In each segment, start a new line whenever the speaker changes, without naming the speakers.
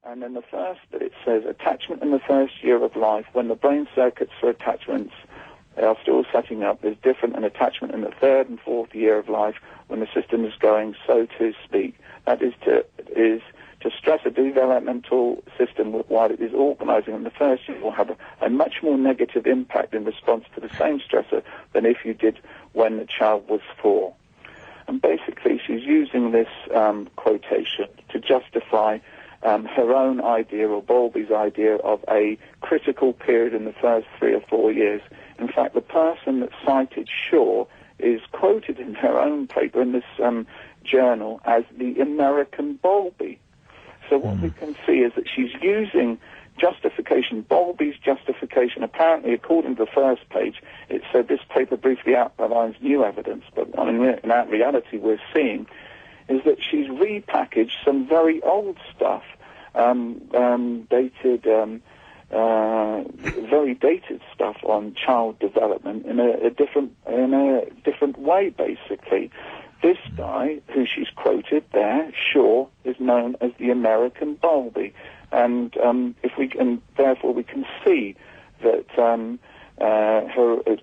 And in the first, it says attachment in the first year of life, when the brain circuits for attachments are still setting up, is different than attachment in the third and fourth year of life, when the system is going, so to speak. That is to stress a developmental system while it is organizing in the first year will have a much more negative impact in response to the same stressor than if you did when the child was 4. And basically, she's using this quotation to justify her own idea, or Bowlby's idea, of a critical period in the first 3 or 4 years. In fact, the person that cited Shaw is quoted in her own paper in this journal as the American Bowlby. So what we can see is that she's using justification, Bowlby's justification. Apparently, according to the first page, it said this paper briefly outlines new evidence, but in reality we're seeing is that she's repackaged some very old stuff, very dated stuff on child development in a different way, basically. This guy, who she's quoted there, Shaw, is known as the American Bowlby, and therefore we can see that her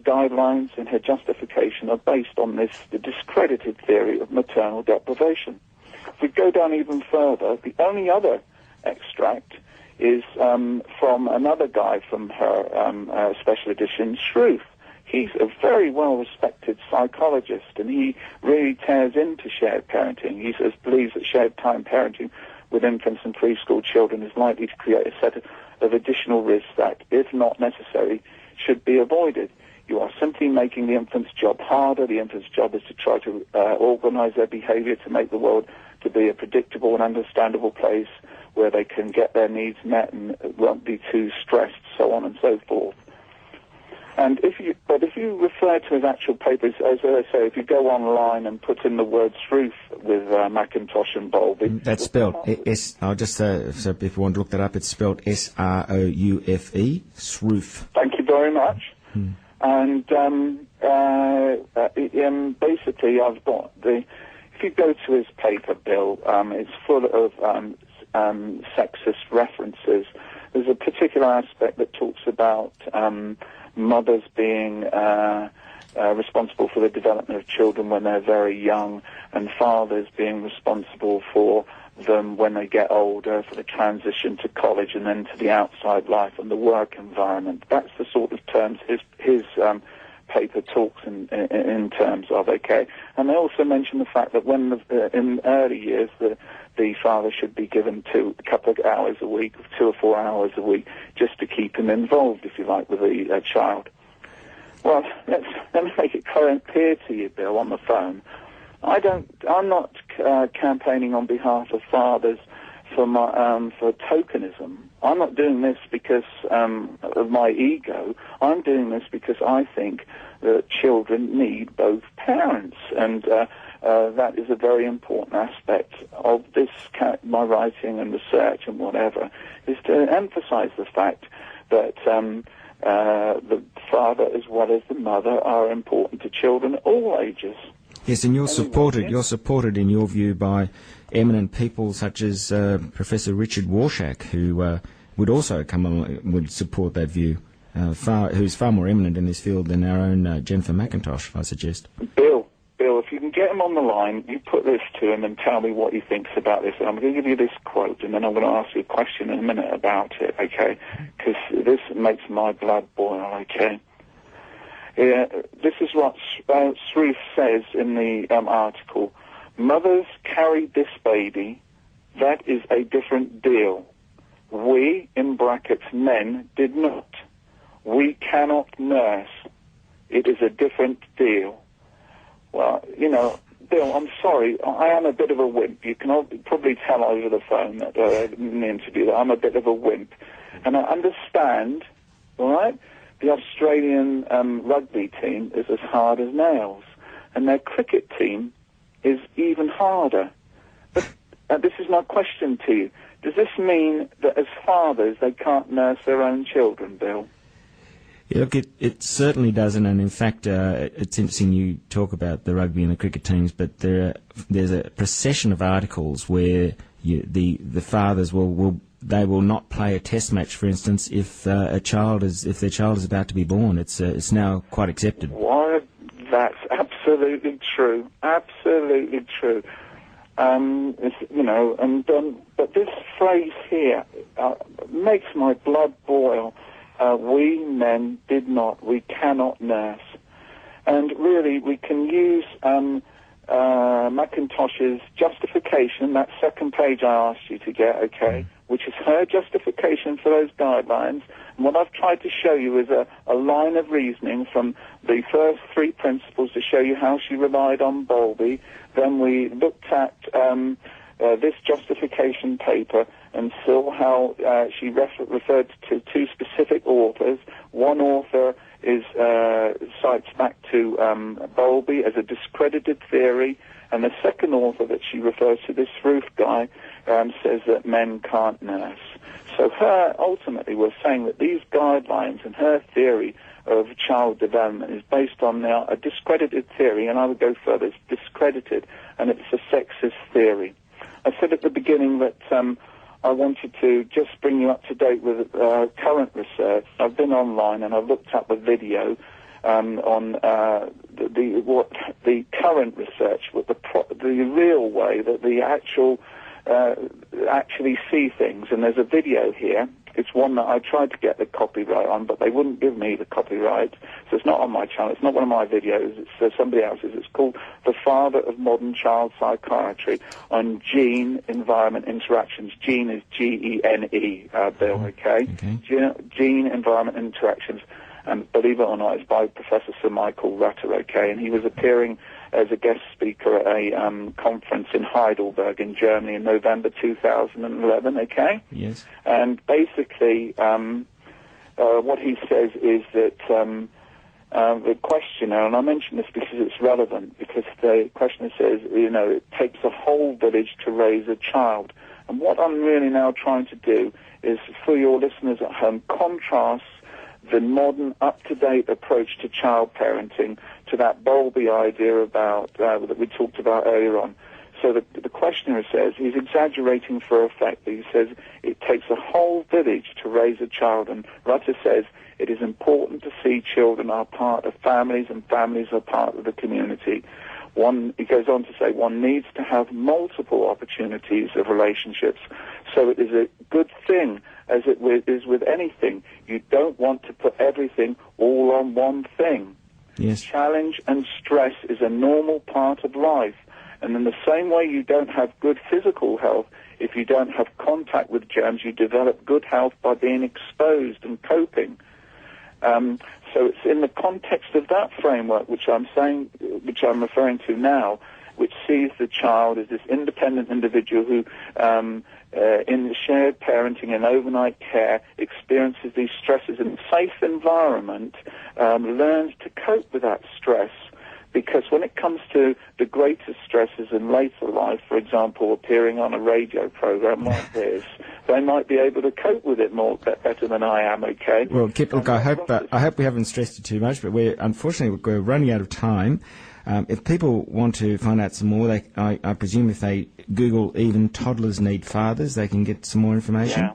guidelines and her justification are based on the discredited theory of maternal deprivation. If we go down even further, the only other extract is from another guy from her special edition, Shruth. He's a very well-respected psychologist, and he really tears into shared parenting. He believes that shared time parenting with infants and preschool children is likely to create a set of additional risks that, if not necessary, should be avoided. You are simply making the infant's job harder. The infant's job is to try to organize their behavior to make the world to be a predictable and understandable place where they can get their needs met and won't be too stressed, so on and so forth. And if you refer to his actual papers, as I say, if you go online and put in the word Shruth with McIntosh and Bowlby... That's spelled
I'll just so if you want to look that up, it's spelled S-R-O-U-F-E, Shruth.
Thank you very much. And basically I've got if you go to his paper, Bill, it's full of sexist references. There's a particular aspect that talks about mothers being responsible for the development of children when they're very young, and fathers being responsible for them when they get older, for the transition to college and then to the outside life and the work environment. That's the sort of terms his paper talks in terms of, okay? And they also mention the fact that when in early years the father should be given a couple of hours a week, 2 or 4 hours a week, just to keep him involved, if you like, with the child. Well, let me make it clear to you, Bill, on the phone. I'm not campaigning on behalf of fathers for tokenism. I'm not doing this because of my ego. I'm doing this because I think that children need both parents, and that is a very important aspect of this, my writing and research and whatever, is to emphasize the fact that the father as well as the mother are important to children at all ages.
Yes, and you're supported in your view by eminent people such as Professor Richard Warshak, who would also would support that view, who's far more eminent in this field than our own Jennifer McIntosh, I suggest.
Bill, if you can get him on the line, you put this to him and tell me what he thinks about this. And I'm going to give you this quote, and then I'm going to ask you a question in a minute about it, okay? Because this makes my blood boil, okay? Yeah, this is what Shruth says in the article. Mothers carried this baby. That is a different deal. We, in brackets, men, did not. We cannot nurse. It is a different deal. Well, Bill, I'm sorry. I am a bit of a wimp. You can probably tell over the phone in the interview that I'm a bit of a wimp. And I understand, all right? The Australian rugby team is as hard as nails, and their cricket team is even harder. But this is my question to you. Does this mean that as fathers they can't nurse their own children, Bill?
Yeah, look, it certainly doesn't, and in fact it's interesting you talk about the rugby and the cricket teams, but there's a procession of articles where the fathers will they will not play a test match, for instance, if their child is about to be born. It's now quite accepted.
Why, that's absolutely true. Absolutely true. But this phrase here makes my blood boil. We men did not. We cannot nurse. And really, we can use McIntosh's justification, that second page I asked you to get, okay, which is her justification for those guidelines. And what I've tried to show you is a line of reasoning from the first three principles to show you how she relied on Bowlby. Then we looked at this justification paper and saw how she referred to two specific authors. One author cites back to Bowlby as a discredited theory, and the second author that she refers to, this Ruth guy, says that men can't nurse. So her ultimately was saying that these guidelines and her theory of child development is based on now a discredited theory, and I would go further, it's discredited, and it's a sexist theory. I said at the beginning that I wanted to just bring you up to date with current research. I've been online and I've looked up a video on the current research, with the real way that the actually see things. And there's a video here. It's one that I tried to get the copyright on, but they wouldn't give me the copyright. So it's not on my channel. It's not one of my videos. It's somebody else's. It's called The Father of Modern Child Psychiatry on Gene-Environment Interactions. Gene is G-E-N-E, Bill, okay? Gene-Environment Interactions. And believe it or not, it's by Professor Sir Michael Rutter, okay? And he was appearing as a guest speaker at a conference in Heidelberg in Germany in November 2011, okay?
Yes. And
basically, what he says is that the questionnaire, and I mention this because it's relevant, because the questionnaire says, it takes a whole village to raise a child. And what I'm really now trying to do is, for your listeners at home, contrast the modern, up-to-date approach to child parenting to that Bowlby idea about that we talked about earlier on. So the questioner says he's exaggerating for effect. He says it takes a whole village to raise a child, and Rutter says it is important to see children are part of families and families are part of the community. He goes on to say one needs to have multiple opportunities of relationships. So it is a good thing, as it is with anything. You don't want to put everything all on one thing.
Yes.
Challenge and stress is a normal part of life. And in the same way you don't have good physical health, if you don't have contact with germs, you develop good health by being exposed and coping. So it's in the context of that framework which I'm referring to now, which sees the child as this independent individual who, in the shared parenting and overnight care, experiences these stresses in a safe environment, learns to cope with that stress. Because when it comes to the greatest stresses in later life, for example, appearing on a radio program like this, they might be able to cope with it better than I am, okay?
Well, Kip, look, I hope we haven't stressed you too much, but unfortunately we're running out of time. If people want to find out some more, I presume if they Google even toddlers need fathers, they can get some more information.
Yeah.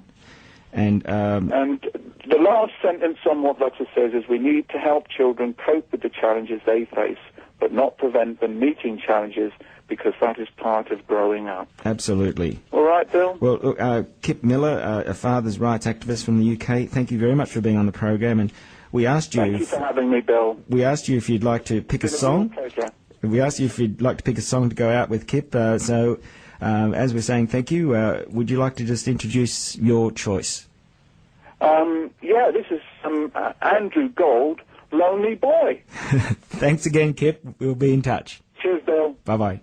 And
the last sentence on what Rutter says is we need to help children cope with the challenges they face, but not prevent them meeting challenges, because that is part of growing up.
Absolutely.
All right, Bill?
Well, look, Kip Miller, a father's rights activist from the UK, thank you very much for being on the program. And we asked you...
Thank you for having me, Bill.
We asked you if you'd like to pick a song. We asked you if you'd like to pick a song to go out with, Kip. As we're saying thank you, would you like to just introduce your choice?
Yeah, this is Andrew Gold, Lonely Boy.
Thanks again, Kip. We'll be in touch.
Cheers, Bill.
Bye-bye.